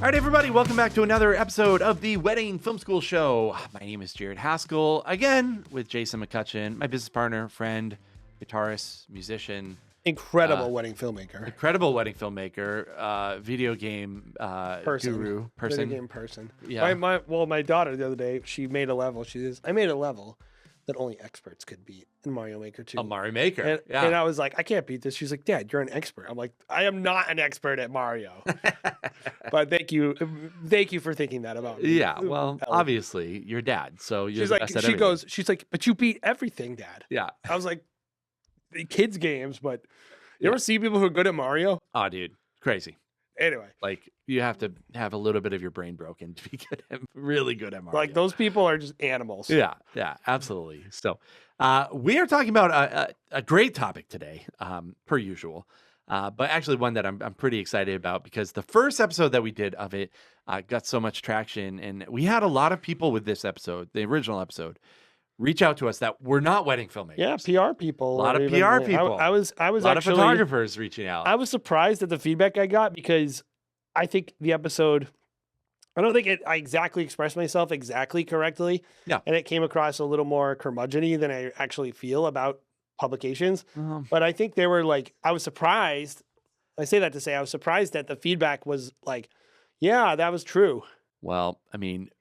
All right, everybody, welcome back to another episode of the Wedding Film School Show. My name is Jared Haskell, again with Jason McCutcheon, my business partner, friend, guitarist, musician. Incredible wedding filmmaker. Incredible wedding filmmaker, video game guru, person. Video game person. Yeah. My daughter the other day, she made a level. She says, I made a level that only experts could beat in Mario Maker 2. A Mario Maker. And I was like, I can't beat this. She's like, Dad, you're an expert. I'm like, I am not an expert at Mario. But thank you for thinking that about me. Yeah, well, obviously, your dad, so you're the best at everything. She's like, but you beat everything, Dad. Yeah. I was like, the kids games, but you ever see people who are good at Mario? Oh, dude, crazy. Anyway. Like, you have to have a little bit of your brain broken to be really good at Mario. Like, those people are just animals. Yeah, absolutely. So, we are talking about a great topic today, per usual, but actually one that I'm pretty excited about because the first episode that we did of it got so much traction, and we had a lot of people with this episode, the original episode, reach out to us that were not wedding filmmakers. Yeah, PR people. A lot of PR people. I was a lot of photographers reaching out. I was surprised at the feedback I got because I think the episode, I don't think I exactly expressed myself exactly correctly. Yeah. And it came across a little more curmudgeon-y than I actually feel about publications. But I think they were like, I was surprised. I say that to say I was surprised that the feedback was like, yeah, that was true. Well, I mean,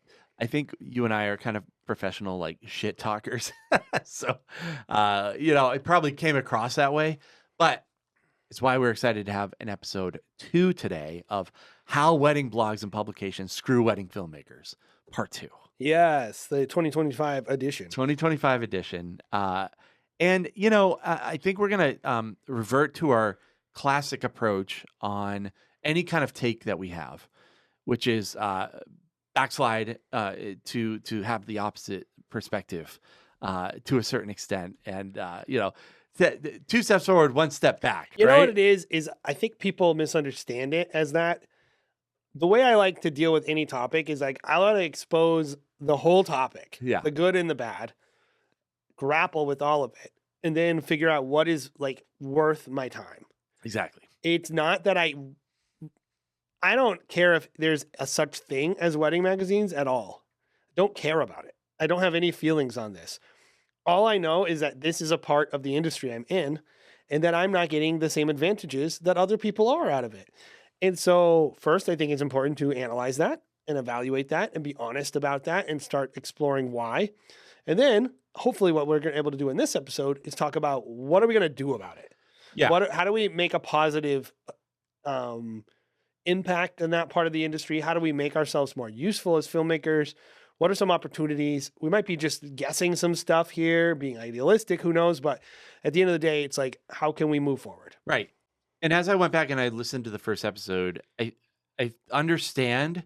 I think you and I are kind of professional, like, shit talkers. So, it probably came across that way, but it's why we're excited to have an episode 2 today of How Wedding Blogs and Publications Screw Wedding Filmmakers, part 2. Yes, the 2025 edition. 2025 edition. And, I think we're going to revert to our classic approach on any kind of take that we have, which is backslide to have the opposite perspective to a certain extent. And, 2 steps forward, 1 step back. You know what it is I think people misunderstand it as that. The way I like to deal with any topic is like, I want to expose the whole topic, the good and the bad, grapple with all of it, and then figure out what is like worth my time. Exactly. It's not that I don't care if there's a such thing as wedding magazines at all. Don't care about it. I don't have any feelings on this. All I know is that this is a part of the industry I'm in, and that I'm not getting the same advantages that other people are out of it. And so first, I think it's important to analyze that and evaluate that and be honest about that and start exploring why. And then hopefully what we're able to do in this episode is talk about what are we going to do about it? Yeah. How do we make a positive impact in that part of the industry? How do we make ourselves more useful as filmmakers? What are some opportunities? We might be just guessing some stuff here, being idealistic, who knows? But at the end of the day, it's like, how can we move forward? Right. And as I went back and I listened to the first episode, I understand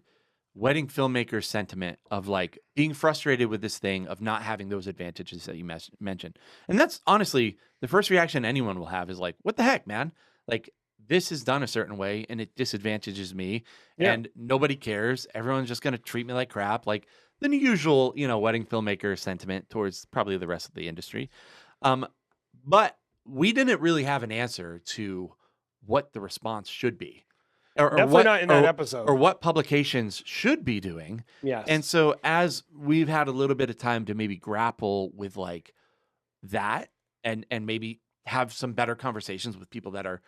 wedding filmmakers' sentiment of like being frustrated with this thing of not having those advantages that you mentioned. And that's honestly the first reaction anyone will have is like, what the heck, man? Like, this is done a certain way and it disadvantages me and nobody cares. Everyone's just going to treat me like crap. Like the usual, wedding filmmaker sentiment towards probably the rest of the industry. But we didn't really have an answer to what the response should be. Or Definitely not in that episode. Or what publications should be doing. Yes. And so as we've had a little bit of time to maybe grapple with like that and maybe have some better conversations with people that are,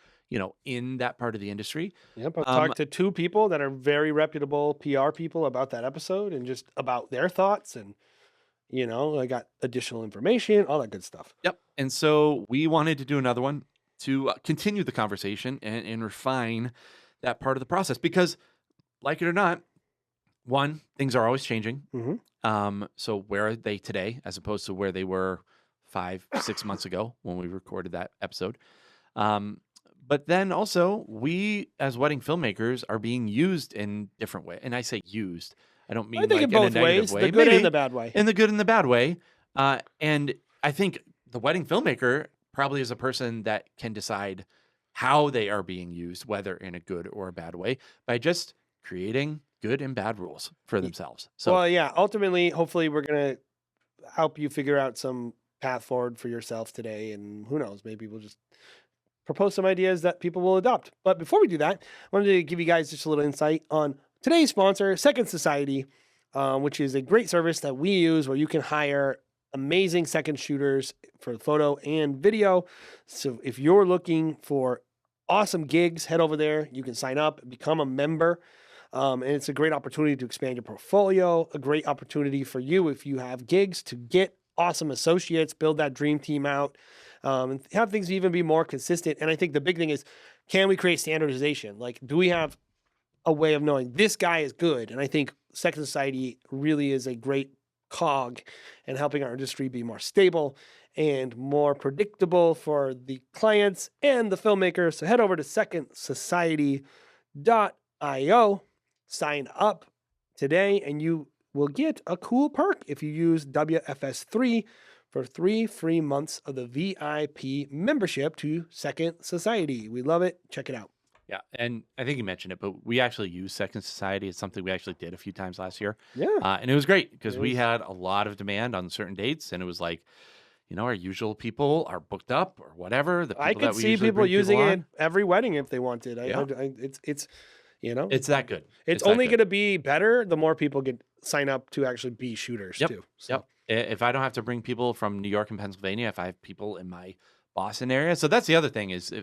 in that part of the industry. Yep. I've talked to 2 people that are very reputable PR people about that episode and just about their thoughts. And, I got additional information, all that good stuff. Yep. And so we wanted to do another one to continue the conversation and refine that part of the process because, like it or not, one, things are always changing. Mm-hmm. So where are they today as opposed to where they were 5-6 months ago when we recorded that episode? But then also we as wedding filmmakers are being used in different ways. And I say used, I don't mean I think like in both a negative ways, way. the good Maybe and the bad way. in the good and the bad way. And I think the wedding filmmaker probably is a person that can decide how they are being used, whether in a good or a bad way, by just creating good and bad rules for themselves. So, well, yeah, ultimately, hopefully we're going to help you figure out some path forward for yourself today. And who knows, maybe we'll just propose some ideas that people will adopt. But before we do that, I wanted to give you guys just a little insight on today's sponsor, Second Society, which is a great service that we use where you can hire amazing second shooters for photo and video. So if you're looking for awesome gigs, head over there. You can sign up, become a member. And it's a great opportunity to expand your portfolio, a great opportunity for you if you have gigs to get awesome associates, build that dream team out, and have things even be more consistent. And I think the big thing is, can we create standardization? Like, do we have a way of knowing this guy is good? And I think Second Society really is a great cog in helping our industry be more stable and more predictable for the clients and the filmmakers. So head over to secondsociety.io, sign up today, and you will get a cool perk if you use WFS3 for 3 free months of the VIP membership to Second Society. We love it. Check it out. Yeah, and I think you mentioned it, but we actually use Second Society. It's something we actually did a few times last year. Yeah. And it was great because It we was- had a lot of demand on certain dates, and it was like, our usual people are booked up or whatever. The people I that could we see usually people bring using on, it every wedding if they wanted. Yeah. It's It's that good. it's that only good. going to be better the more people get sign up to actually be shooters Yep, too. So Yep. If I don't have to bring people from New York and Pennsylvania, if I have people in my Boston area. So that's the other thing is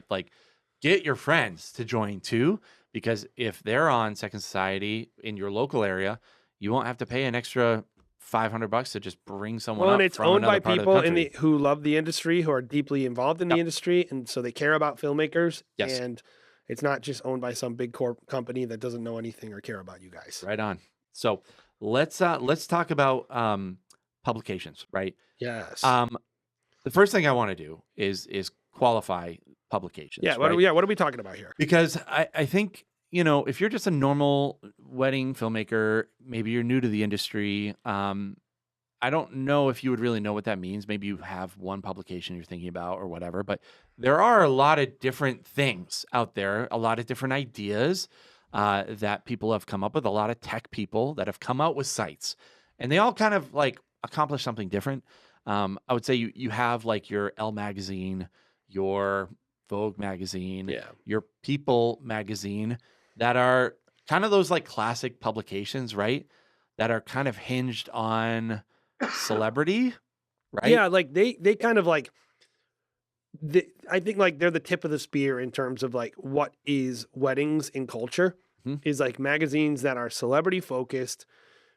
get your friends to join too, because if they're on Second Society in your local area, you won't have to pay an extra $500 to just bring someone well, up and it's from owned by another part of the people country. who love the industry, who are deeply involved in the Yep. industry, and so they care about filmmakers. Yes. And it's not just owned by some big corp company that doesn't know anything or care about you guys. Right on. So let's talk about publications, right? Yes. The first thing I want to do is qualify publications. yeah. right? What are we talking about here? Because I think, if you're just a normal wedding filmmaker, maybe you're new to the industry. I don't know if you would really know what that means. Maybe you have one publication you're thinking about or whatever, but there are a lot of different things out there, a lot of different ideas that people have come up with, a lot of tech people that have come out with sites, and they all kind of like accomplish something different. I would say you have like your Elle magazine, your Vogue magazine, Yeah. your People magazine that are kind of those like classic publications, right? That are kind of hinged on celebrity, right? Yeah, like they kind of like I think like they're the tip of the spear in terms of like what is weddings in culture Mhm. is like magazines that are celebrity focused,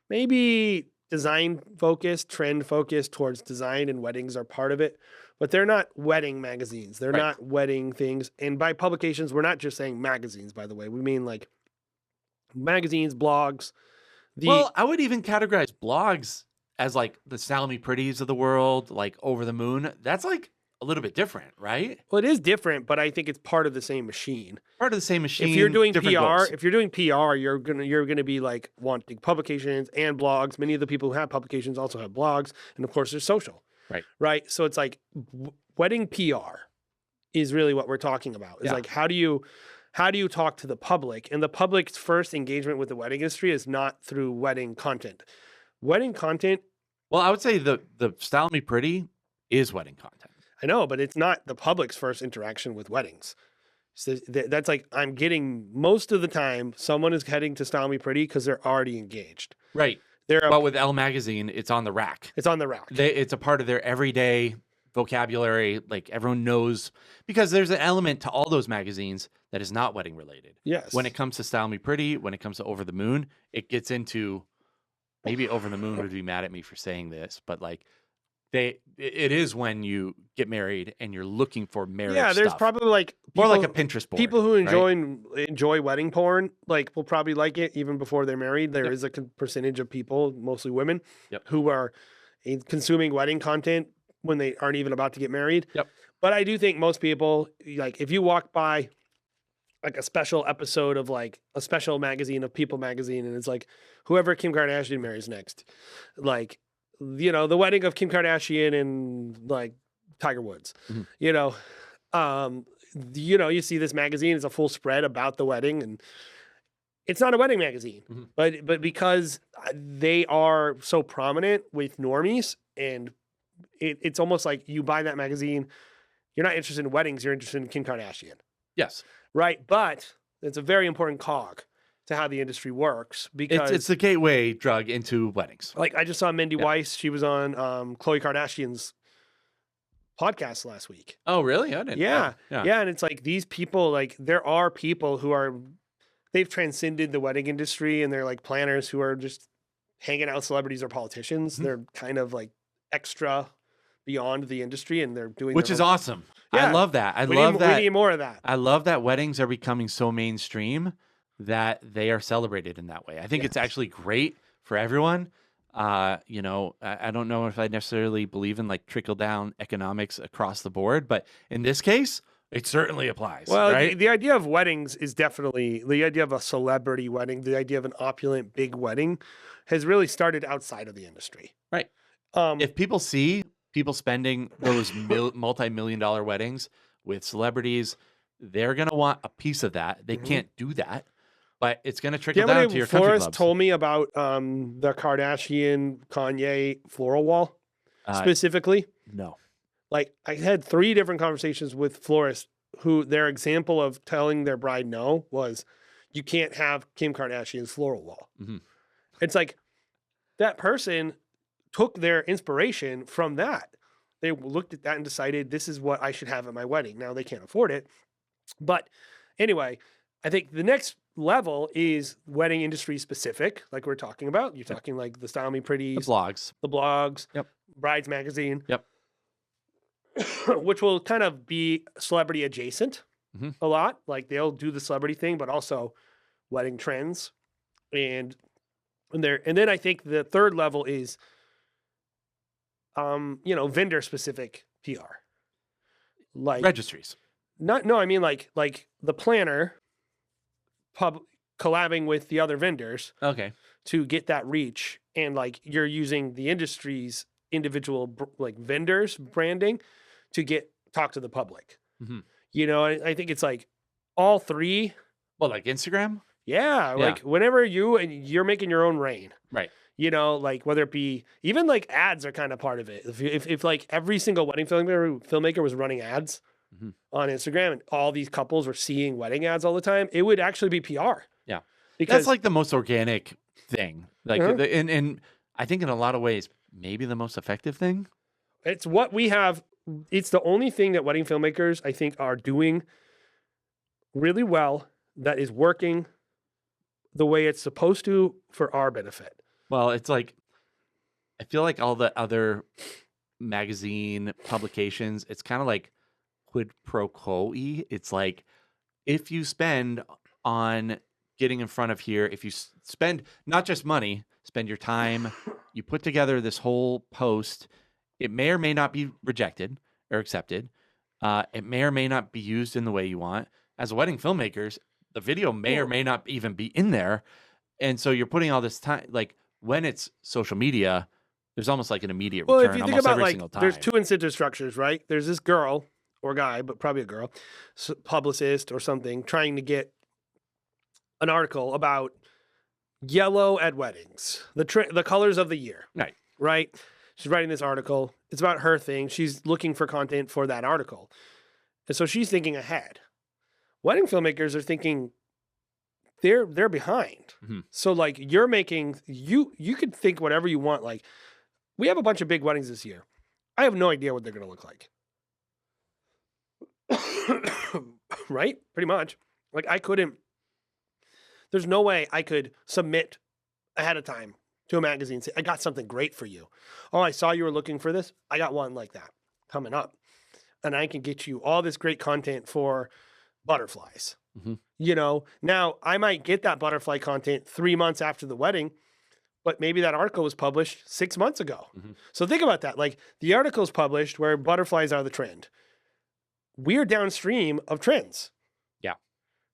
maybe design focused, trend focused towards design, and weddings are part of it. But they're not wedding magazines. They're Right. not wedding things. And by publications, we're not just saying magazines, by the way. We mean like magazines, blogs. Well, I would even categorize blogs as like the Salome Pretties of the world, like Over the Moon. That's like a little bit different, right? Well, it is different, but I think it's part of the same machine. Part of the same machine. If you're doing PR, different goals. you're gonna be like wanting publications and blogs. Many of the people who have publications also have blogs, and of course, there's social. Right. Right. So it's like wedding PR is really what we're talking about. It's Yeah. like how do you talk to the public? And the public's first engagement with the wedding industry is not through wedding content. Wedding content, Well, I would say the Salome Pretty is wedding content. I know, but it's not the public's first interaction with weddings. So that's like I'm getting most of the time someone is heading to Style Me Pretty because they're already engaged. Right. They're But with Elle magazine, it's on the rack. it's on the rack. It's a part of their everyday vocabulary. Like everyone knows, because there's an element to all those magazines that is not wedding related. Yes. When it comes to Style Me Pretty, when it comes to Over the Moon, it gets into, maybe Over the Moon would be mad at me for saying this, but like it is when you get married and you're looking for marriage there's stuff. probably like More like a people- Pinterest board. people who right? enjoy wedding porn like will probably like it even before they're married. There is Yep. a percentage of people, mostly women, Yep. who are consuming wedding content when they aren't even about to get married. Yep. But I do think most people, like if you walk by like a special episode of like a special magazine of People magazine, and it's like whoever Kim Kardashian marries next, like the wedding of Kim Kardashian and like Tiger Woods, Mhm. you see this magazine, it's a full spread about the wedding, and it's not a wedding magazine, Mhm. but because they are so prominent with normies, and it's almost like you buy that magazine, you're not interested in weddings, you're interested in Kim Kardashian, Yes. right? But it's a very important cog. to how the industry works It's because the gateway drug into weddings. like I just saw Mindy Yeah. Weiss. She was on Khloe Kardashian's podcast last week. Oh, really? I didn't. Yeah. Yeah. Yeah. And it's like these people, like there are people who are, they've transcended the wedding industry and they're like planners who are just hanging out with celebrities or politicians. Mhm. They're kind of like extra beyond the industry and they're doing Which their is own- awesome. I Yeah. love that. I we love need, that. We need more of that. I love that weddings are becoming so mainstream that they are celebrated in that way. I think it's Yes. actually great for everyone. You know, I don't know if I necessarily believe in like trickle down economics across the board, but in this case, it certainly applies. Well, right? the idea of weddings is definitely the idea of a celebrity wedding, the idea of an opulent big wedding has really started outside of the industry. Right. Um, If people see people spending those multi-million-dollar weddings with celebrities, they're gonna want a piece of that. They Mhm. can't do that, but it's gonna do trickle you down have to any your country florist clubs. told me about the Kardashian Kanye floral wall specifically? No. Like I had 3 different conversations with florists who their example of telling their bride no was you can't have Kim Kardashian's floral wall. Mhm. It's like that person took their inspiration from that. They looked at that and decided this is what I should have at my wedding. Now they can't afford it. But anyway, I think the next level is wedding industry specific, like we're talking about. You're talking like the Style Me The Pretties, blogs. the blogs, Yep. Brides Magazine. Yep. Which will kind of be celebrity adjacent Mhm. a lot. Like they'll do the celebrity thing, but also wedding trends. And then I think the third level is vendor specific PR. Like Registries. I mean like the planner collabing with the other vendors Okay. to get that reach and like you're using the industry's individual like vendors branding to talk to the public. Mhm. You know, I think it's like all 3. Well, like Instagram? Yeah, like whenever you're making your own rain. Right. You know, like whether it be even like ads are kind of part of it. If like every single wedding filmmaker was running ads Mhm. on Instagram and all these couples were seeing wedding ads all the time, it would actually be PR. Yeah. Because That's like the most organic thing. Like, Uh-huh. and I think in a lot of ways, maybe the most effective thing. it's what we have. It's the only thing that wedding filmmakers, I think, are doing really well that is working the way it's supposed to for our benefit. Well, it's like, I feel like all the other magazine publications, it's kind of like quid pro quo-y. It's like, if you spend on getting in front of here, if you spend not just money, spend your time, you put together this whole post, it may or may not be rejected or accepted. It may or may not be used in the way you want. As wedding filmmakers, the video may or may not even be in there. And so you're putting all this time, like when it's social media, there's almost like an immediate Well, return if you think almost about every like, single time. there's 2 incentive structures, right? There's this girl or guy, but probably a girl, publicist or something, trying to get an article about yellow at weddings, the colors of the year. Right. Right. She's writing this article. It's about her thing. She's looking for content for that article. And so she's thinking ahead. Wedding filmmakers are thinking they're behind. Mhm. So like you're making you could think whatever you want. Like we have a bunch of big weddings this year. I have no idea what they're going to look like. Right? Pretty much. Like there's no way I could submit ahead of time to a magazine and say, I got something great for you. Oh, I saw you were looking for this. I got one like that coming up. And I can get you all this great content for butterflies. Mhm. You know, now I might get that butterfly content 3 months after the wedding, but maybe that article was published 6 months ago. Mhm. So think about that. Like the article's published where butterflies are the trend. We're downstream of trends. Yeah.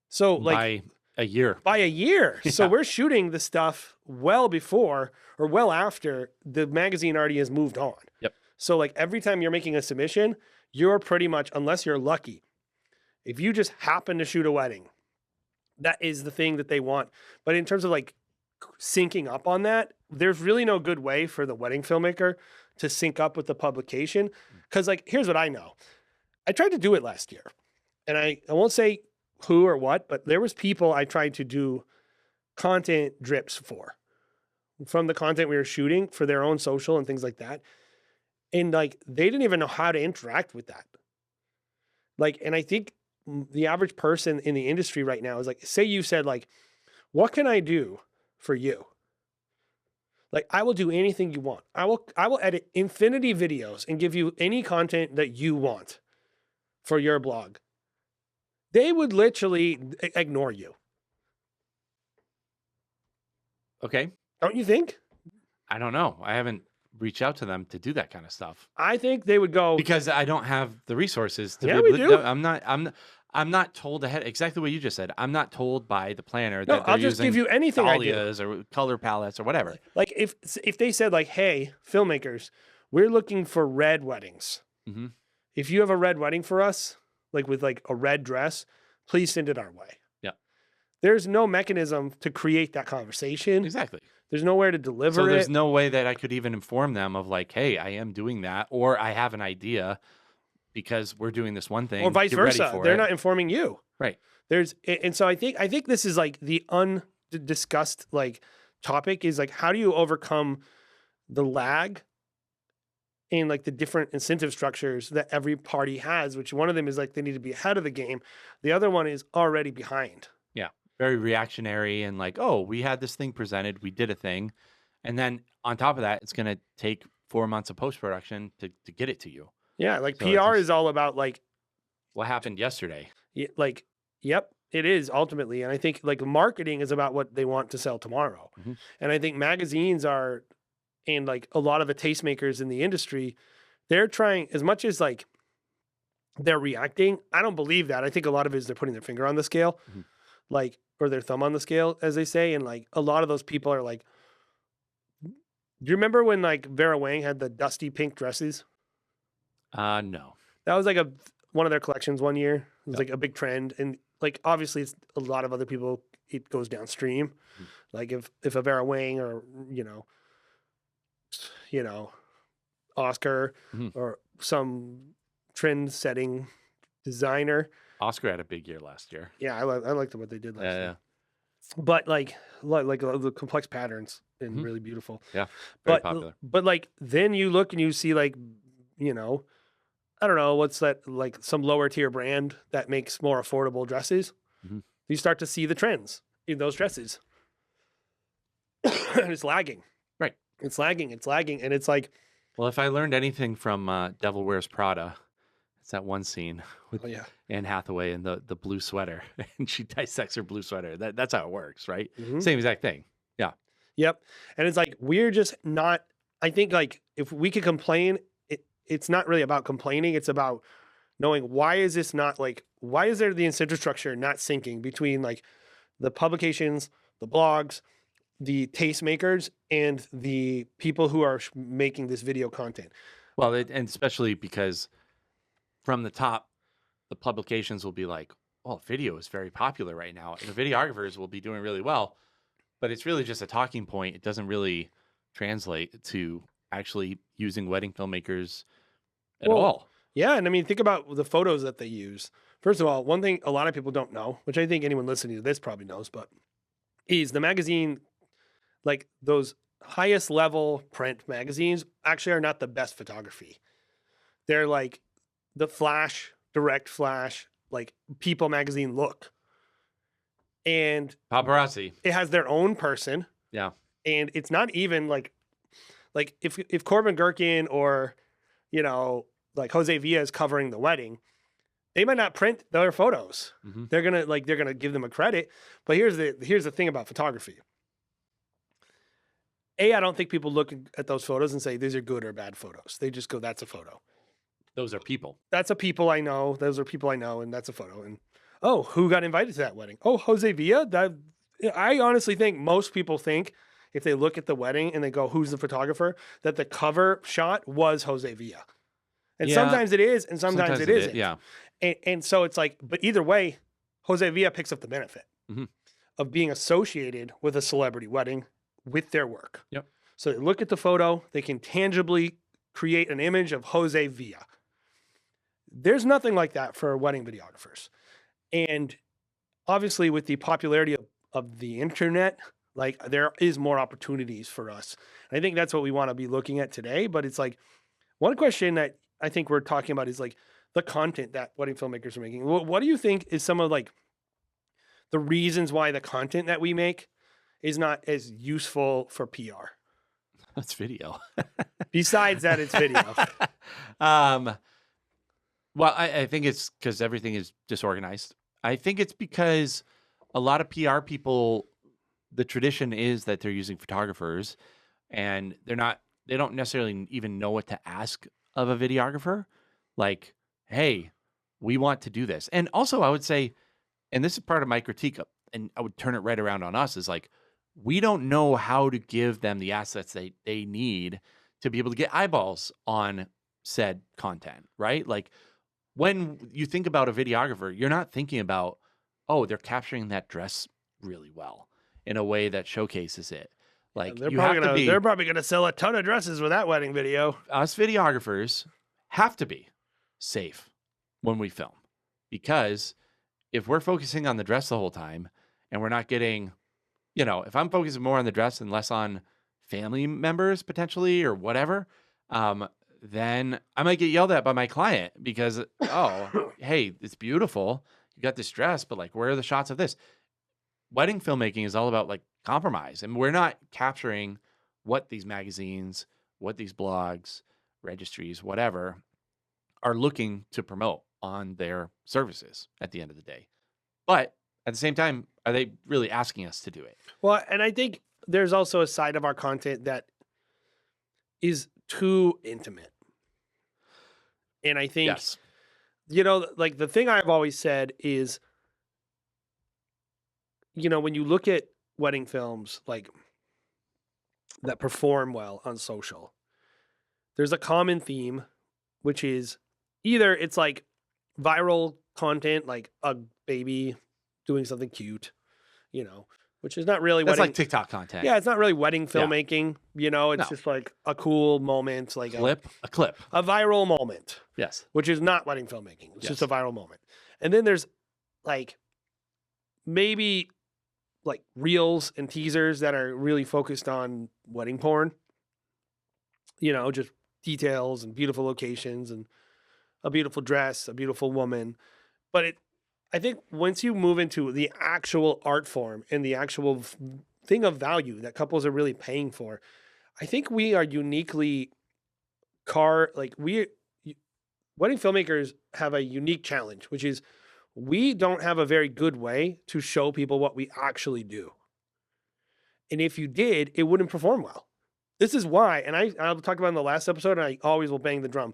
So like By a year. by a year. So Yeah. we're shooting the stuff well before or well after the magazine already has moved on. Yep. So like every time you're making a submission, you're pretty much, unless you're lucky, if you just happen to shoot a wedding, that is the thing that they want. But in terms of like syncing up on that, there's really no good way for the wedding filmmaker to sync up with the publication. Because like, here's what I know. I tried to do it last year. And I won't say who or what, but there was people I tried to do content drips for from the content we were shooting for their own social and things like that. And like, they didn't even know how to interact with that. Like, and I think the average person in the industry right now is like, say you said like, what can I do for you? Like, I will do anything you want. I will edit infinity videos and give you any content that you want for your blog. They would literally ignore you. Okay. Don't you think? I don't know. I haven't reached out to them to do that kind of stuff I think they would go, because I don't have the resources to yeah, be we able to. do. I'm not told ahead exactly what you just said. I'm not told by the planner No, that they're I'll just give using you anything I do. dahlias or color palettes or whatever. Like if they said like, hey, filmmakers, we're looking for red weddings. hmm If you have a red wedding for us, like with like a red dress, please send it our way. Yeah. There's no mechanism to create that conversation. Exactly. There's nowhere to deliver So it. there's no way that I could even inform them of like, hey, I am doing that, or I have an idea because we're doing this one thing. Or vice Get ready versa. for They're it. not informing you. Right. And so I think this is like the undiscussed like topic is like, how do you overcome the lag and like the different incentive structures that every party has, which one of them is like they need to be ahead of the game. The other one is already behind. Yeah. Very reactionary and like, oh, we had this thing presented, we did a thing. And then on top of that, it's going to take 4 months of post-production to get it to you. Yeah. Like So it's PR just- is all about like, What happened yesterday? like, yep, it is ultimately. And I think like marketing is about what they want to sell tomorrow. Mhm. And I think magazines are, and like a lot of the tastemakers in the industry, they're trying as much as like they're reacting. I don't believe that. I think a lot of it is they're putting their finger on the scale, Mhm. like, or their thumb on the scale, as they say. And like a lot of those people are like, do you remember when like Vera Wang had the dusty pink dresses? No. That was like one of their collections one year. It was Yep. like a big trend. And like, obviously it's a lot of other people, it goes downstream. Mhm. Like if a Vera Wang or, Oscar Mhm. or some trend setting designer. Oscar had a big year last year. Yeah. I liked what they did last Yeah, year. yeah. But like the complex patterns and Mhm. really beautiful. Yeah. Very But popular. but like then you look and you see like, I don't know, what's that, like some lower tier brand that makes more affordable dresses. Mhm. You start to see the trends in those dresses. And it's lagging. Right. It's lagging. And it's like, Well, if I learned anything from Devil Wears Prada, it's that one scene with oh yeah. Anne Hathaway and the blue sweater, and she dissects her blue sweater. That's how it works, right? Mhm. Same exact thing. Yep. And it's like, we're just not, I think like if we could complain, it's not really about complaining. It's about knowing why is there the incentive structure not syncing between like the publications, the blogs, the tastemakers, and the people who are making this video content. Well, and especially because from the top, the publications will be like, "Oh, video is very popular right now," and the videographers will be doing really well, but it's really just a talking point. It doesn't really translate to actually using wedding filmmakers at Well, all. Yeah. And I mean, think about the photos that they use. First of all, one thing a lot of people don't know, which I think anyone listening to this probably knows, but is the magazine, like those highest level print magazines actually are not the best photography. They're like the direct flash, like People magazine look. And Paparazzi. it has their own person. Yeah. And it's not even like if Corbin Gherkin or, like Jose Villa is covering the wedding, they might not print their photos. Mhm. They're gonna give them a credit. But here's the thing about photography. I don't think people look at those photos and say these are good or bad photos. They just go, that's a photo. Those are people. That's a people I know. Those are people I know, and that's a photo. And oh, who got invited to that wedding? Oh, Jose Villa. I honestly think most people think if they look at the wedding and they go, who's the photographer, that the cover shot was Jose Villa. And Yeah. sometimes it is, and sometimes it isn't. Yeah. And so it's like, but either way, Jose Villa picks up the benefit Mhm. of being associated with a celebrity wedding with their work. Yep. So they look at the photo, they can tangibly create an image of Jose Villa. There's nothing like that for wedding videographers. And obviously with the popularity of the internet, like there is more opportunities for us. And I think that's what we want to be looking at today. But it's like one question that I think we're talking about is like the content that wedding filmmakers are making. What do you think is some of like the reasons why the content that we make is not as useful for PR? That's video. Besides that, it's video. um, well, I think it's because everything is disorganized. I think it's because a lot of PR people, the tradition is that they're using photographers and they don't necessarily even know what to ask of a videographer. Like, hey, we want to do this. And also, I would say, and this is part of my critique, and I would turn it right around on us, is like, we don't know how to give them the assets they need to be able to get eyeballs on said content, right? Like, when you think about a videographer, you're not thinking about, oh, they're capturing that dress really well in a way that showcases it. Like, they're you have to be, they're probably gonna sell a ton of dresses with that wedding video. us videographers have to be safe when we film, because if we're focusing on the dress the whole time and we're not getting, if I'm focusing more on the dress and less on family members potentially or whatever, then I might get yelled at by my client because, oh, hey, it's beautiful. You got this dress, but like, where are the shots of this? Wedding filmmaking is all about like compromise, and we're not capturing what these magazines, what these blogs, registries, whatever, are looking to promote on their services at the end of the day. But at the same time, are they really asking us to do it? Well, and I think there's also a side of our content that is too intimate. And I think, Yes. like the thing I've always said is, when you look at wedding films like that perform well on social, there's a common theme, which is either it's like viral content, like a baby doing something cute, which is not really That's wedding. like TikTok content. Yeah, it's not really wedding Yeah. filmmaking. It's No. just like a cool moment, like A clip. a viral moment, Yes. which is not wedding filmmaking. It's just a Yes. viral moment. And then there's like maybe like reels and teasers that are really focused on wedding porn. Just details and beautiful locations and a beautiful dress, a beautiful woman. But I think once you move into the actual art form and the actual thing of value that couples are really paying for, I think we are uniquely wedding filmmakers have a unique challenge, which is we don't have a very good way to show people what we actually do. And if you did, it wouldn't perform well. This is why, and I'll talk about it in the last episode, and I always will bang the drum.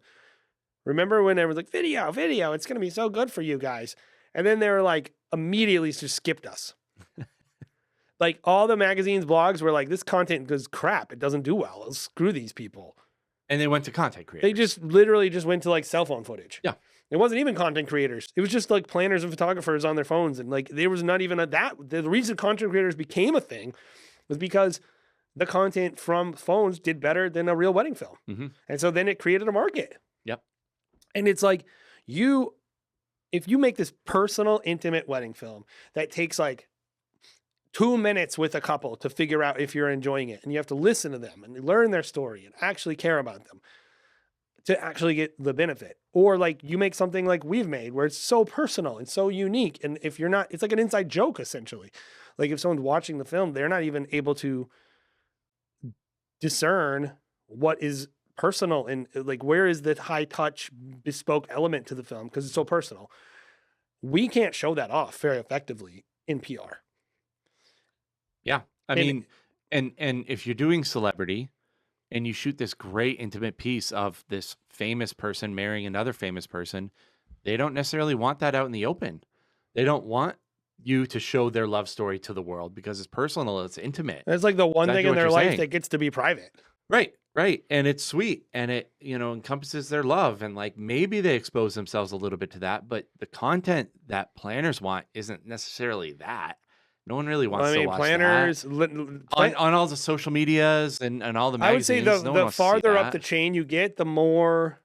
Remember when everyone's like, video, it's going to be so good for you guys. And then they were like, immediately just skipped us. Like all the magazines, blogs were like, this content is crap. It doesn't do well. Let's screw these people. And they went to content creators. They just literally just went to like cell phone footage. Yeah. It wasn't even content creators. It was just like planners and photographers on their phones. And like, there was not even the reason content creators became a thing was because the content from phones did better than a real wedding film. Mm-hmm. And so then it created a market. Yep. And it's like if you make this personal, intimate wedding film that takes like 2 minutes with a couple to figure out if you're enjoying it, and you have to listen to them and learn their story and actually care about them to actually get the benefit. Or like you make something like we've made where it's so personal and so unique. And if you're not, it's like an inside joke essentially. Like if someone's watching the film, they're not even able to discern what is personal and like where is the high touch bespoke element to the film because it's so personal. We can't show that off very effectively in PR. Yeah. I mean, and if you're doing celebrity and you shoot this great intimate piece of this famous person marrying another famous person, they don't necessarily want that out in the open. They don't want you to show their love story to the world because it's personal, it's intimate. It's like the one Exactly thing in what their you're life saying. that gets to be private. Right. And it's sweet and it, encompasses their love. And like maybe they expose themselves a little bit to that, but the content that planners want isn't necessarily that. No one really wants to watch planners that. On all the social medias and all the magazines. I would say no one the wants to see farther up that. the chain you get, the more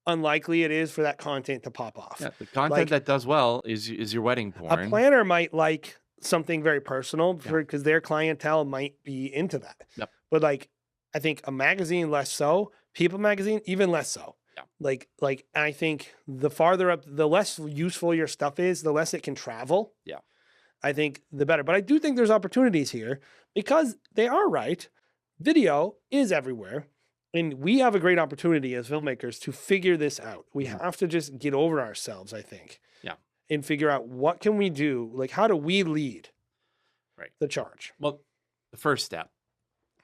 unlikely it is for that content to pop off. Yeah, the content Like- that does well is your wedding porn. A planner might like something very personal Yeah. because their clientele might be into that. Yep. But like, I think a magazine less so, People magazine even less so. Yeah. Like I think the farther up, the less useful your stuff is, the less it can travel. Yeah. I think the better. But I do think there's opportunities here because they are right. Video is everywhere. And we have a great opportunity as filmmakers to figure this out. We Mhm. have to just get over ourselves, I think. Yeah. And figure out what can we do? Like, how do we lead Right. the charge? Well, the first step,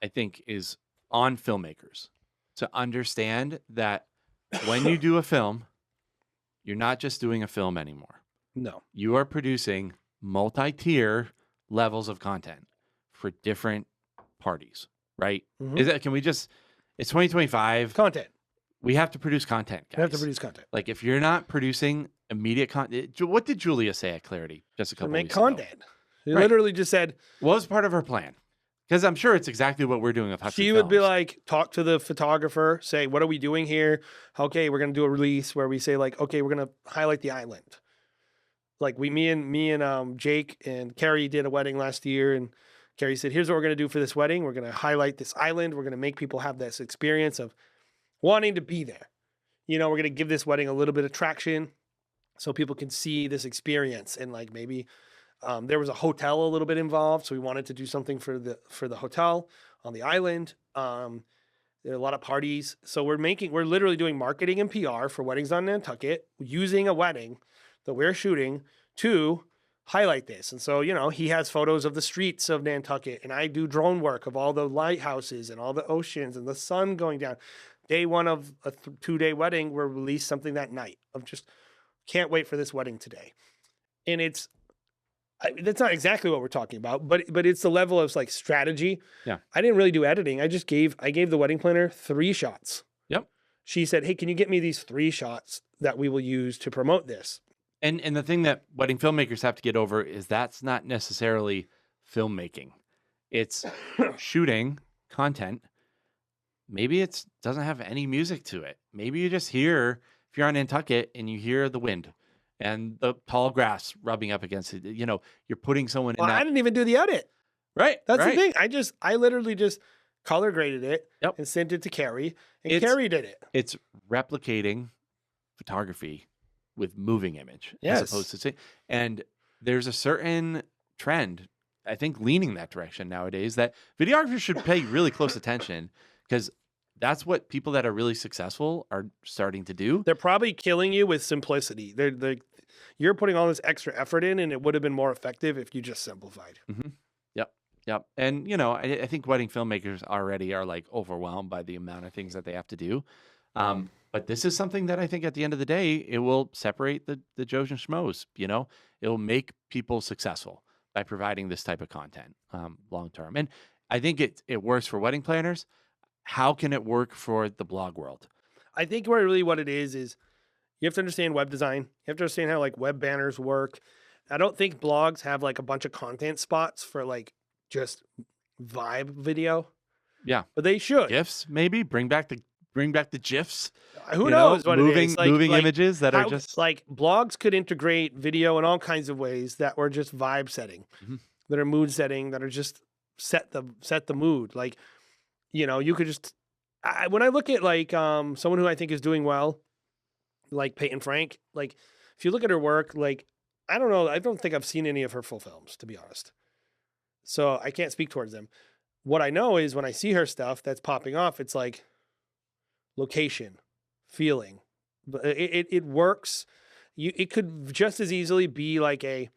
I think, is on filmmakers to understand that when you do a film, you're not just doing a film anymore. No. You are producing multi-tier levels of content for different parties, right? Mhm. Is that can we just it's 2025. Content. We have to produce content, guys. We have to produce content. Like if you're not producing immediate content, what did Julia say at Clarity just a To couple make weeks ago? content. He Right. literally just said What was part of her plan? Because I'm sure it's exactly what we're doing with Hudson she would be Films. like, talk to the photographer, say, what are we doing here? Okay, we're gonna do a release where we say like, okay, we're gonna highlight the island. Like me and Jake and Carrie did a wedding last year, and Carrie said, here's what we're gonna do for this wedding. We're gonna highlight this island. We're gonna make people have this experience of wanting to be there. You know, we're gonna give this wedding a little bit of traction so people can see this experience. And like maybe there was a hotel a little bit involved, so we wanted to do something for the hotel on the island. There are a lot of parties, so we're literally doing marketing and PR for Weddings on Nantucket, using a wedding that we're shooting to highlight this. And so, you know, he has photos of the streets of Nantucket, and I do drone work of all the lighthouses and all the oceans and the sun going down. Day one of a 2-day wedding, we'll release something that night of just can't wait for this wedding today. And that's not exactly what we're talking about, but it's the level of like strategy. Yeah. I didn't really do editing. I gave the wedding planner 3 shots. Yep. She said, "Hey, can you get me these 3 shots that we will use to promote this?" And the thing that wedding filmmakers have to get over is that's not necessarily filmmaking. It's shooting content. Maybe it doesn't have any music to it. Maybe you just hear, if you're on Nantucket and you hear the wind and the tall grass rubbing up against it, you know, you're putting someone Well, in I that. didn't even do the edit. Right. That's right. the thing. I literally just color graded it Yep. and sent it to Carrie, and It's- Carrie did it. It's replicating photography with moving image Yes. as opposed to say, and there's a certain trend, I think, leaning that direction nowadays that videographers should pay really close attention because that's what people that are really successful are starting to do. They're probably killing you with simplicity. You're putting all this extra effort in, and it would have been more effective if you just simplified. Yep. And, you know, I think wedding filmmakers already are like overwhelmed by the amount of things that they have to do. But this is something that I think at the end of the day, it will separate the Joes and Schmoes, you know, it'll make people successful by providing this type of content long term. And I think it works for wedding planners. How can it work for the blog world? I think what it is you have to understand web design. You have to understand how like web banners work. I don't think blogs have like a bunch of content spots for like just vibe video. Yeah. But they should. GIFs, maybe bring back the GIFs. Who you know, knows what it moving is? moving images that are how- just like blogs could integrate video in all kinds of ways that were just vibe setting, Mhm. that are mood setting, that are just set the mood. Like, you know, you could just when I look at like someone who I think is doing well, like Peyton Frank, like if you look at her work, like I don't know, I don't think I've seen any of her full films, to be honest. So I can't speak towards them. What I know is when I see her stuff that's popping off, it's like location, feeling. But it works. It could just as easily be like a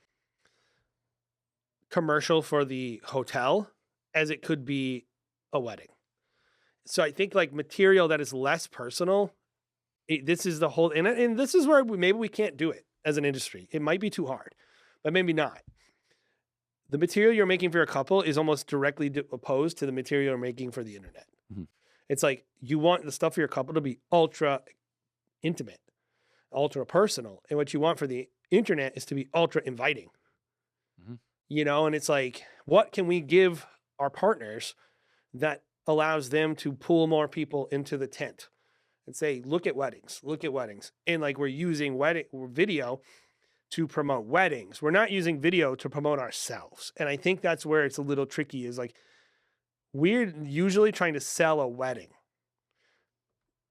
commercial for the hotel as it could be a wedding. So I think like material that is less personal, this is the whole, and this is where maybe we can't do it as an industry. It might be too hard, but maybe not. The material you're making for a couple is almost directly opposed to the material you're making for the internet. Mhm. It's like you want the stuff for your couple to be ultra intimate, ultra personal. And what you want for the internet is to be ultra inviting. Mhm. You know, and it's like, what can we give our partners that allows them to pull more people into the tent and say, look at weddings. And like we're using wedding video to promote weddings. We're not using video to promote ourselves. And I think that's where it's a little tricky is like we're usually trying to sell a wedding.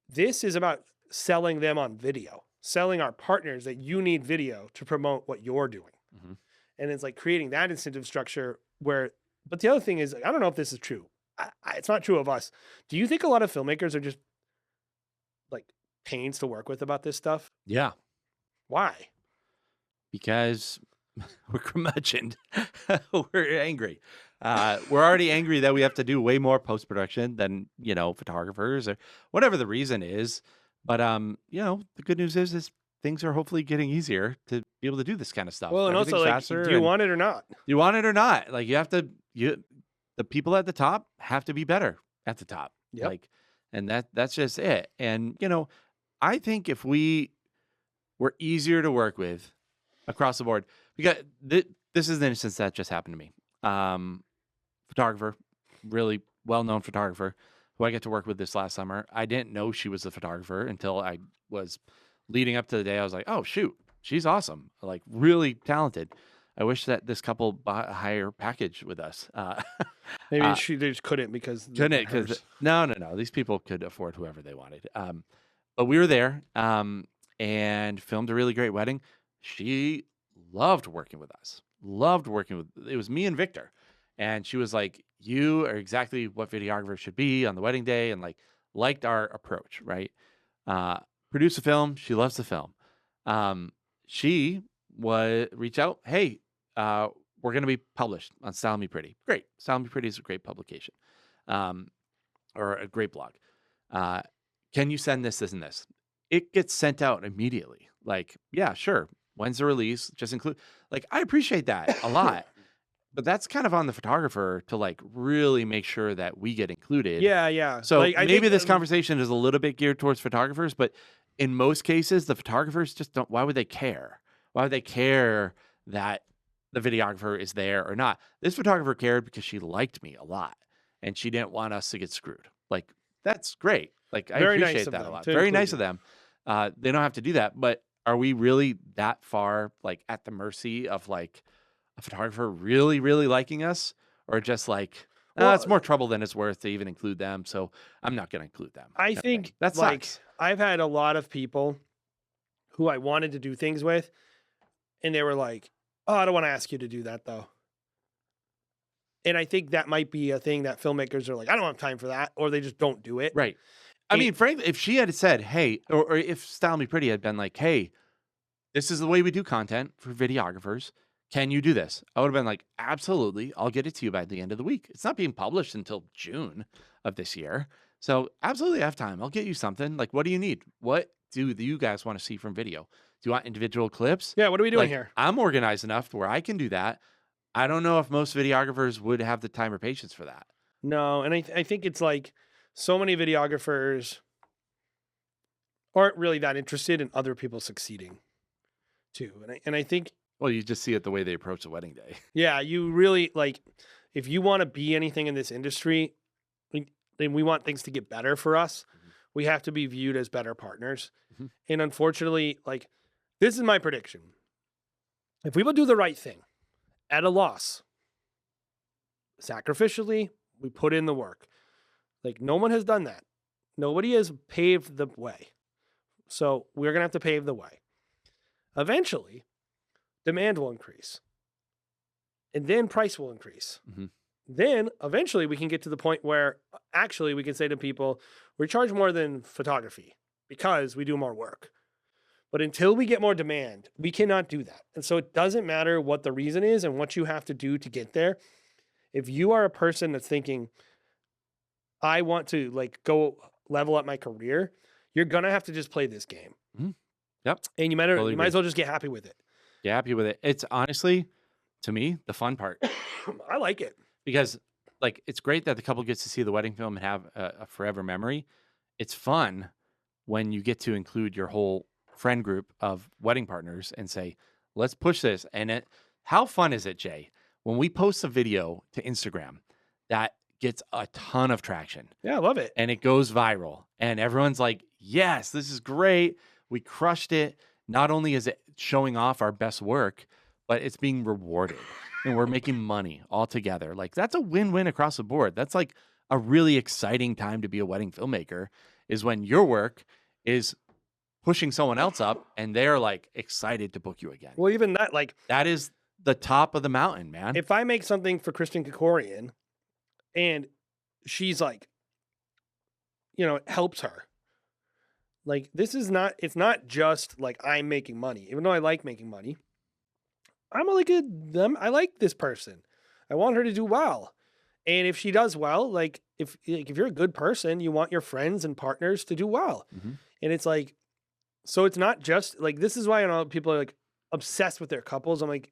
This is about selling them on video, selling our partners that you need video to promote what you're doing. Mm-hmm. And it's like creating that incentive structure where, but the other thing is, I don't know if this is true. It's not true of us. Do you think a lot of filmmakers are just like pains to work with about this stuff? Yeah. Why? Because we're curmudgeoned. We're angry. We're already angry that we have to do way more post-production than, photographers or whatever the reason is. But, the good news is things are hopefully getting easier to be able to do this kind of stuff. Well, and also, like, do you want it or not? You want it or not? Like, the people at the top have to be better at the top. Yep. Like, and that's just it. And, I think if we were easier to work with across the board, because this is an instance that just happened to me. Photographer, really well-known photographer who I get to work with this last summer. I didn't know she was a photographer until I was leading up to the day. I was like, oh, shoot, she's awesome. Like, really talented. I wish that this couple bought a higher package with us. Maybe they just couldn't because no. These people could afford whoever they wanted. But we were there and filmed a really great wedding. She loved working with us. It was me and Victor. And she was like, you are exactly what videographers should be on the wedding day, and liked our approach, right? Produce a film. She loves the film. She would reach out, hey, we're going to be published on Style Me Pretty. Great. Style Me Pretty is a great publication or a great blog. Can you send this, and this? It gets sent out immediately. Like, yeah, sure. When's the release? Just include, I appreciate that a lot. But that's kind of on the photographer to really make sure that we get included. Yeah. So maybe this conversation is a little bit geared towards photographers, but in most cases, the photographers just don't. Why would they care? Why would they care that the videographer is there or not? This photographer cared because she liked me a lot and she didn't want us to get screwed. That's great. I appreciate that a lot. Very nice of them. They don't have to do that, but are we really that far at the mercy of a photographer really, really liking us, or just it's more trouble than it's worth to even include them, so I'm not going to include them. I think that sucks. I've had a lot of people who I wanted to do things with, and they were like, oh, I don't want to ask you to do that, though. And I think that might be a thing that filmmakers are like, I don't have time for that, or they just don't do it. Right. I mean, frankly, if she had said, hey, or if Style Me Pretty had been like, hey, this is the way we do content for videographers. Can you do this? I would have been like, absolutely. I'll get it to you by the end of the week. It's not being published until June of this year. So absolutely I have time. I'll get you something. What do you need? What do you guys want to see from video? Do you want individual clips? Yeah, what are we doing here? I'm organized enough where I can do that. I don't know if most videographers would have the time or patience for that. No, and I think it's so many videographers aren't really that interested in other people succeeding too. And I think, well, you just see it the way they approach the wedding day. Yeah, you really if you want to be anything in this industry, and we want things to get better for us, we have to be viewed as better partners. Mm-hmm. And unfortunately, this is my prediction. If we will do the right thing at a loss, sacrificially, we put in the work. No one has done that. Nobody has paved the way. So we're going to have to pave the way. Eventually, demand will increase. And then price will increase. Mm-hmm. Then eventually we can get to the point where actually we can say to people, we charge more than photography because we do more work. But until we get more demand, we cannot do that. And so it doesn't matter what the reason is and what you have to do to get there. If you are a person that's thinking, I want to go level up my career, you're going to have to just play this game. Mm-hmm. Yep. And you might as well just get happy with it. Get happy with it. It's honestly, to me, the fun part. I like it. Because it's great that the couple gets to see the wedding film and have a forever memory. It's fun when you get to include your whole friend group of wedding partners and say, let's push this. And how fun is it, Jay, when we post a video to Instagram that gets a ton of traction? Yeah, I love it. And it goes viral. And everyone's like, yes, this is great. We crushed it. not only is it showing off our best work, but it's being rewarded and we're making money all together. Like that's a win-win across the board. That's like a really exciting time to be a wedding filmmaker is when your work is pushing someone else up and they're like excited to book you again. Well, even that, like, That is the top of the mountain, man. if I make something for Kristen Kokorian and she's like, helps her. Like, it's not just like I'm making money, even though I like making money. I like this person. I want her to do well. And if she does well, like if you're a good person, you want your friends and partners to do well. Mhm. And it's like, so it's not just like, this is why I know people are like obsessed with their couples. I'm like,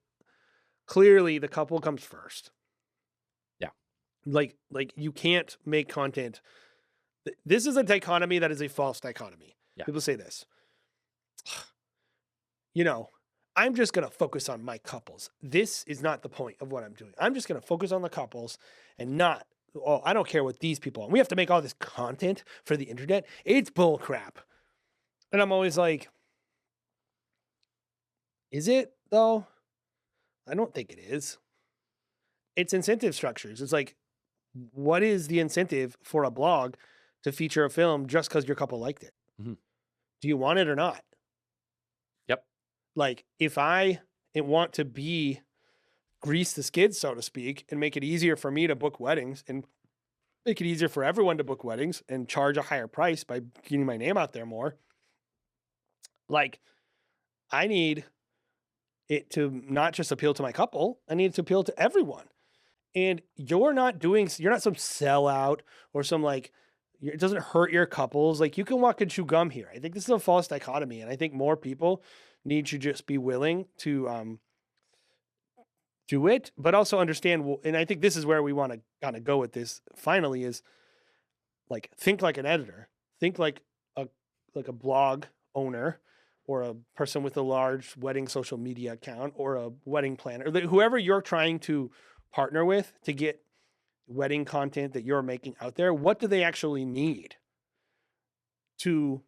clearly the couple comes first. Yeah. Like you can't make content. This is a dichotomy that is a false dichotomy. Yeah. People say this. I'm just going to focus on my couples. This is not the point of what I'm doing. I'm just going to focus on the couples and not, I don't care what these people are. We have to make all this content for the internet. It's bull crap. And I'm always like, is it though? I don't think it is. It's incentive structures. It's like, what is the incentive for a blog to feature a film just because your couple liked it? Mhm. Do you want it or not? Yep. Like, if I want to grease the skids, so to speak, and make it easier for me to book weddings and make it easier for everyone to book weddings and charge a higher price by getting my name out there more, like, I need it to not just appeal to my couple, I need it to appeal to everyone. And you're not some sellout or some like, it doesn't hurt your couples. Like, you can walk and chew gum here. I think this is a false dichotomy. And I think more people need to just be willing to do it, but also understand. And I think this is where we want to kind of go with this finally is like, think like an editor, think like a blog owner or a person with a large wedding social media account or a wedding planner, whoever you're trying to partner with to get wedding content that you're making out there. What do they actually need to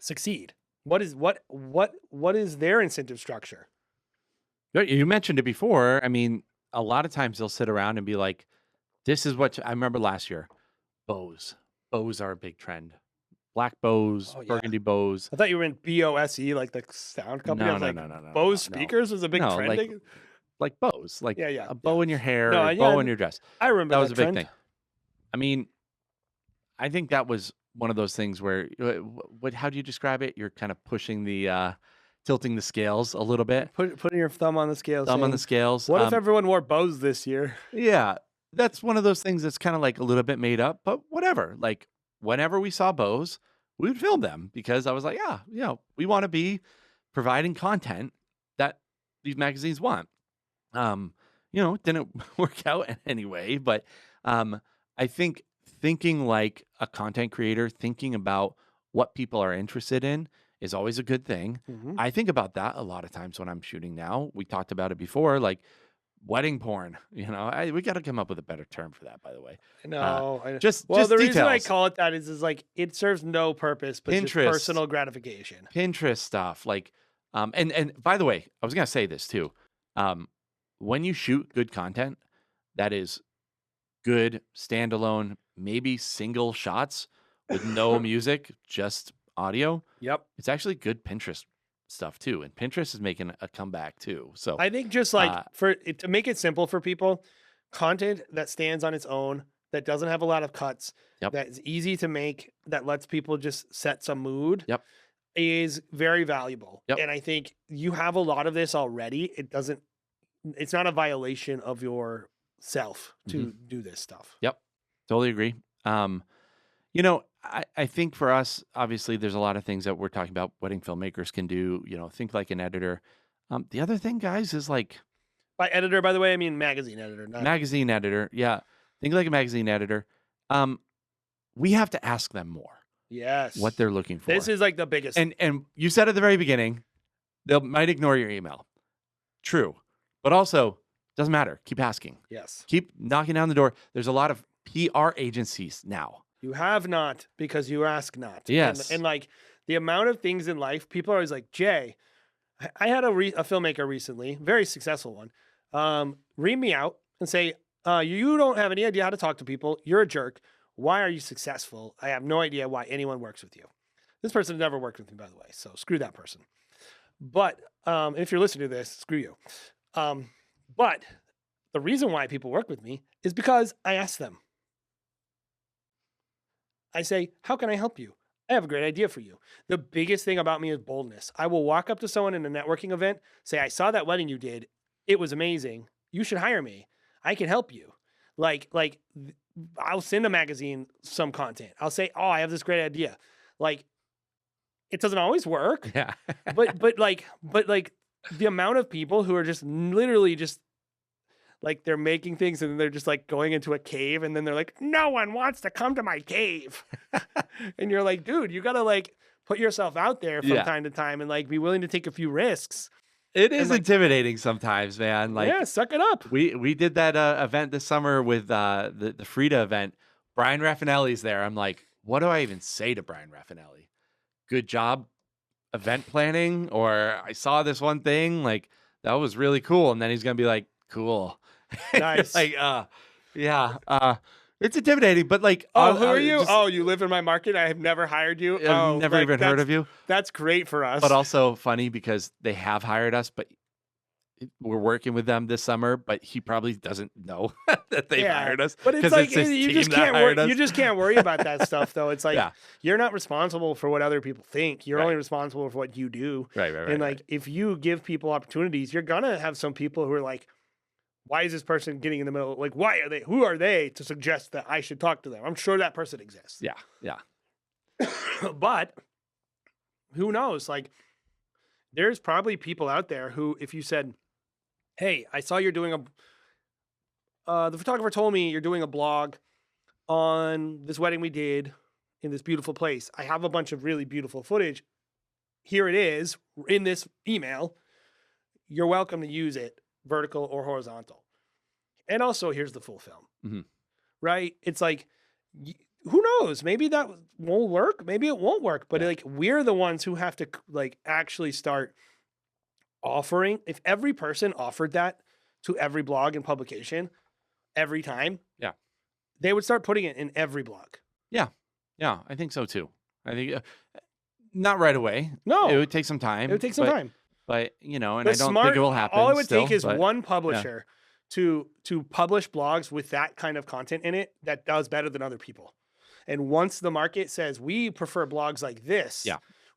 succeed? What is their incentive structure? You mentioned it before. I mean, a lot of times they'll sit around and be like, this is what I remember last year. Bows. Bows are a big trend. Black bows, Oh, yeah. burgundy bows. I thought you were in BOSE, like the sound company. No, I was no, like, no. Bose speakers was a big No, trend. like bows, like Yeah. a bow in your hair, No, or a yeah, bow in your dress. I remember That was a big trend. thing. I mean, I think that was one of those things where, how do you describe it? You're kind of pushing tilting the scales a little bit. Putting your thumb on the scales. Thumb on saying, the scales. What if everyone wore bows this year? Yeah, that's one of those things that's kind of like a little bit made up, but whatever. Like whenever we saw bows, we would film them because I was like, yeah, we want to be providing content that these magazines want. It didn't work out in any way, but I think thinking like a content creator, thinking about what people are interested in is always a good thing. Mhm. I think about that a lot of times when I'm shooting now. We talked about it before, like wedding porn. We got to come up with a better term for that, by the way. No, Just the reason I details. call it that is like it serves no purpose but just Pinterest. personal gratification. Pinterest stuff, like, and by the way, I was gonna say this too. When you shoot good content, that is good standalone, maybe single shots with no music, just audio. Yep. It's actually good Pinterest stuff too, and Pinterest is making a comeback too. So I think just like to make it simple for people, content that stands on its own, that doesn't have a lot of cuts, Yep. that is easy to make, that lets people just set some mood, Yep. is very valuable. Yep. And I think you have a lot of this already. It's not a violation of yourself to do this stuff. Yep. Totally agree. I think for us, obviously, there's a lot of things that we're talking about wedding filmmakers can do, think like an editor. The other thing, guys, is like By editor, by the way, I mean magazine editor, not magazine editor. Yeah. Think like a magazine editor. We have to ask them more yes. what they're looking for. This is like the biggest. And you said at the very beginning, they might ignore your email. True. But also, doesn't matter. Keep asking. Yes. Keep knocking down the door. There's a lot of PR agencies now. You have not because you ask not. Yes. And like The amount of things in life, people are always like, Jay, I had a filmmaker recently, very successful one, read me out and say, you don't have any idea how to talk to people. You're a jerk. Why are you successful? I have no idea why anyone works with you. This person never worked with me, by the way, so screw that person. But if you're listening to this, screw you. But the reason why people work with me is because I ask them. I say, how can I help you? I have a great idea for you. The biggest thing about me is boldness. I will walk up to someone in a networking event, say, I saw that wedding you did. It was amazing. You should hire me. I can help you. Like I'll send a magazine some content. I'll say, oh, I have this great idea. Like, it doesn't always work. Yeah. but like the amount of people who are just literally just like they're making things and then they're just like going into a cave and then they're like, no one wants to come to my cave. And you're like, dude, you gotta like put yourself out there from time to time and like be willing to take a few risks. It is intimidating sometimes, man. Like, yeah, suck it up. We did that event this summer with the Frida event. Brian Raffinelli's there. I'm like, what do I even say to Brian Raffinelli? Good job event planning, or I saw this one thing, like that was really cool. And then he's gonna be like, cool. Nice. Like, yeah. It's intimidating, but like, who are you? You live in my market. I have never hired you. I've never even heard of you. That's great for us. But also funny because they have hired us, but we're working with them this summer, but he probably doesn't know that they've hired us. But it's like you just can't worry about that stuff though. It's like you're not responsible for what other people think. You're only responsible for what you do. Right. And like if you give people opportunities, you're gonna have some people who are like, why is this person getting in the middle? Like, why are they? Who are they to suggest that I should talk to them? I'm sure that person exists. Yeah. But who knows? Like, there's probably people out there who, if you said, hey, I saw you're doing the photographer told me you're doing a blog on this wedding we did in this beautiful place. I have a bunch of really beautiful footage. Here it is in this email. You're welcome to use it, vertical or horizontal. And also, here's the full film, right? It's like, who knows? Maybe that won't work. Maybe it won't work. But like, we're the ones who have to like actually start offering. If every person offered that to every blog and publication every time, they would start putting it in every blog. Yeah, I think so too. I think not right away. No, it would take some time. But you know, and I don't think it will happen. All it would take is one publisher to publish blogs with that kind of content in it that does better than other people. And once the market says we prefer blogs like this,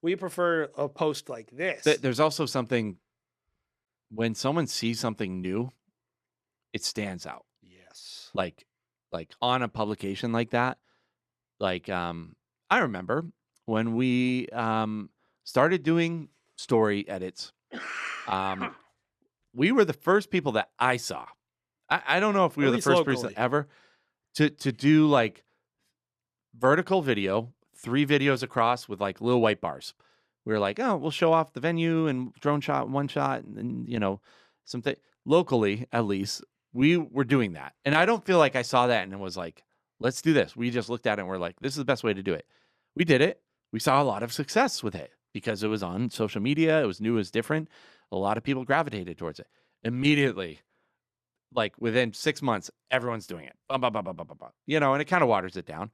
we prefer a post like this. There's also something when someone sees something new, it stands out. Yes. Like on a publication like that. Like I remember when we started doing story edits. We were the first people that I saw. I don't know if we were the first person ever to do like vertical video, 3 videos across with like little white bars. We were like, oh, we'll show off the venue and drone shot, one shot, and you know, something locally at least. We were doing that, and I don't feel like I saw that and it was like, let's do this. We just looked at it and we're like, this is the best way to do it. We did it. We saw a lot of success with it because it was on social media. It was new, it was different. A lot of people gravitated towards it. Immediately, like within 6 months, everyone's doing it. You know, and it kind of waters it down.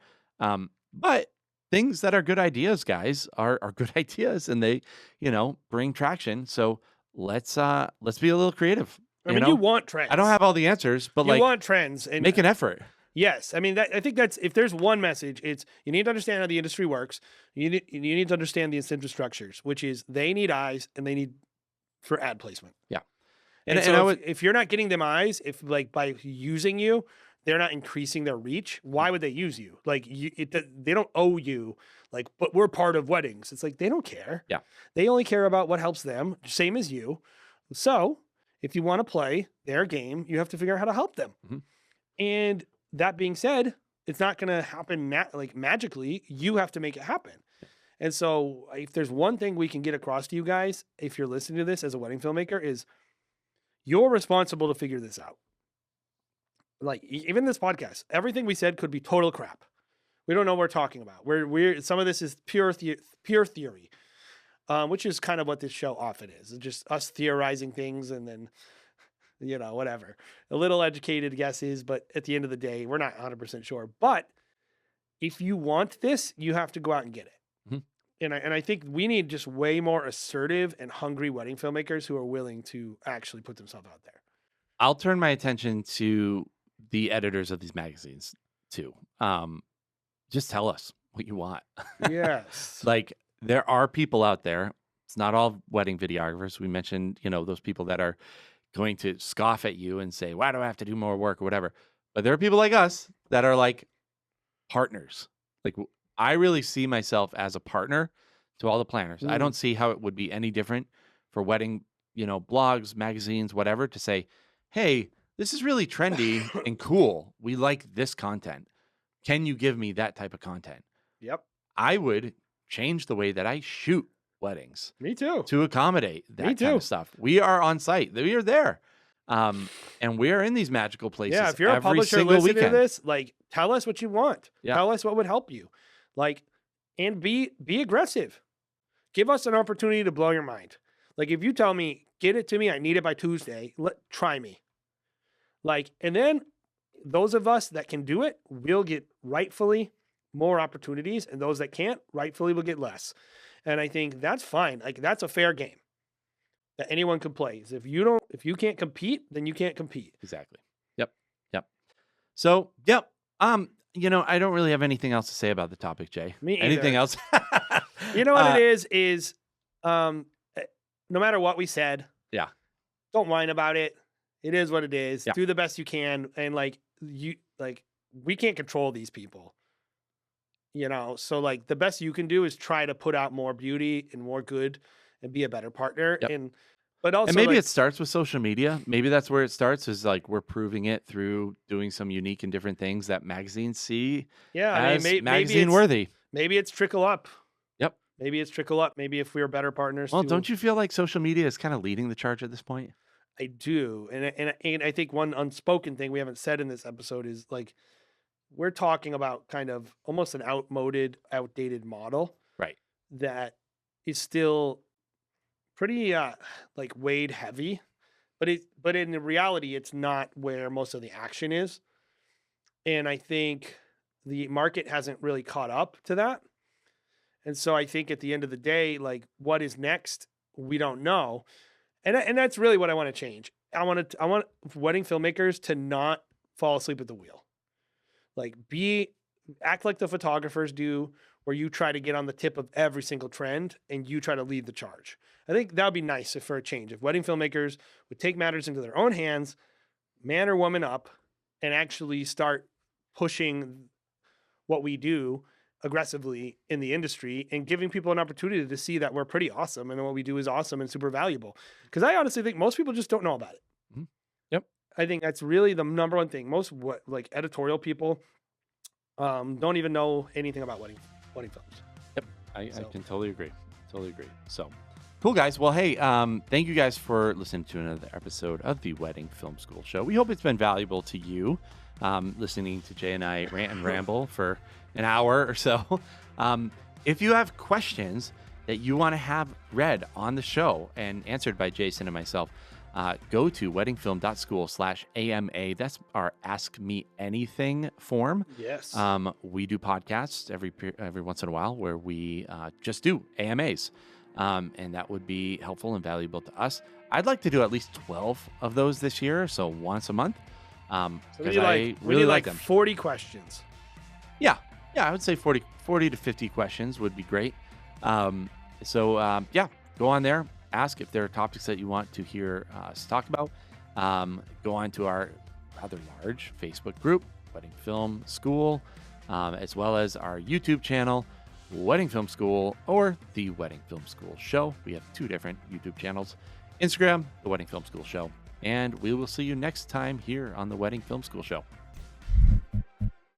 But things that are good ideas, guys, are good ideas, and they, you know, bring traction. So let's be a little creative. I mean, you want trends. I don't have all the answers, but you want trends and make an effort. Yes, I mean I think that's if there's one message, it's you need to understand how the industry works. You need to understand the incentive structures, which is they need eyes and they need for ad placement. Yeah, and so if you're not getting them eyes, if like by using you, they're not increasing their reach. Why would they use you? Like they don't owe you. Like, but we're part of weddings. It's like they don't care. Yeah, they only care about what helps them. Same as you. So if you want to play their game, you have to figure out how to help them. And that being said, it's not going to happen like magically. You have to make it happen. And so if there's one thing we can get across to you guys, if you're listening to this as a wedding filmmaker, is you're responsible to figure this out. Like even this podcast, everything we said could be total crap. We don't know what we're talking about. We're some of this is pure theory, which is kind of what this show often is. It's just us theorizing things and then whatever. A little educated guesses, but at the end of the day, we're not 100% sure. But if you want this, you have to go out and get it. Mhm. And I think we need just way more assertive and hungry wedding filmmakers who are willing to actually put themselves out there. I'll turn my attention to the editors of these magazines too. Just tell us what you want. Yes. Like, there are people out there. It's not all wedding videographers. We mentioned, those people that are going to scoff at you and say, "Why do I have to do more work?" or whatever. But there are people like us that are like partners. Like, I really see myself as a partner to all the planners. I don't see how it would be any different for wedding, blogs, magazines, whatever, to say, "Hey, this is really trendy and cool. We like this content. Can you give me that type of content?" Yep. I would change the way that I shoot weddings Me too. to accommodate that kind too. of stuff. We are on site. We are there. And we are in these magical places. Yeah, if you're a every publisher single listening weekend. to this, like, tell us what you want. Yeah. Tell us what would help you. Like, and be aggressive. Give us an opportunity to blow your mind. Like, if you tell me, get it to me, I need it by Tuesday, try me. Like, and then those of us that can do it will get rightfully more opportunities, and those that can't rightfully will get less. And I think that's fine. Like, that's a fair game that anyone can play. Is if you can't compete, then you can't compete. Exactly. Yep. So, yep. I don't really have anything else to say about the topic, Jay. Me either. Anything else? You know what it is no matter what we said, Yeah. don't whine about it. It is what it is. Yeah. Do the best you can. And we can't control these people. So like the best you can do is try to put out more beauty and more good and be a better partner. Yep. But also, And maybe it starts with social media. Maybe that's where it starts, is like we're proving it through doing some unique and different things that magazines see as magazine worthy. Maybe it's trickle up. Yep. Maybe it's trickle up. Maybe if we were better partners. Well, don't you feel like social media is kind of leading the charge at this point? I do. And I think one unspoken thing we haven't said in this episode is like, we're talking about kind of almost an outdated model. Right. That is still pretty like weighed heavy, but in the reality, it's not where most of the action is. And I think the market hasn't really caught up to that. And so I think at the end of the day, like, what is next, we don't know. And that's really what I want to change. I want wedding filmmakers to not fall asleep at the wheel. Like, act like the photographers do, where you try to get on the tip of every single trend and you try to lead the charge. I think that would be nice for a change. If wedding filmmakers would take matters into their own hands, man or woman up, and actually start pushing what we do aggressively in the industry and giving people an opportunity to see that we're pretty awesome and what we do is awesome and super valuable. Because I honestly think most people just don't know about it. Mm-hmm. Yep. I think that's really the number one thing. Most editorial people don't even know anything about wedding films. Yep. I can totally agree. So cool, guys. Well, hey, thank you guys for listening to another episode of the Wedding Film School Show. We hope it's been valuable to you, listening to Jay and I rant and ramble for an hour or so. If you have questions that you want to have read on the show and answered by Jason and myself, go to weddingfilm.school/AMA. That's our Ask Me Anything form. Yes. We do podcasts every once in a while where we just do AMAs. And that would be helpful and valuable to us. I'd like to do at least 12 of those this year, so once a month. Because I really like them. 40 questions. Yeah, I would say 40 to 50 questions would be great. So go on there. Ask if there are topics that you want to hear us talk about. Go on to our rather large Facebook group, Wedding Film School, as well as our YouTube channel, Wedding Film School, or The Wedding Film School Show. We have 2 different YouTube channels. Instagram, The Wedding Film School Show. And we will see you next time here on The Wedding Film School Show.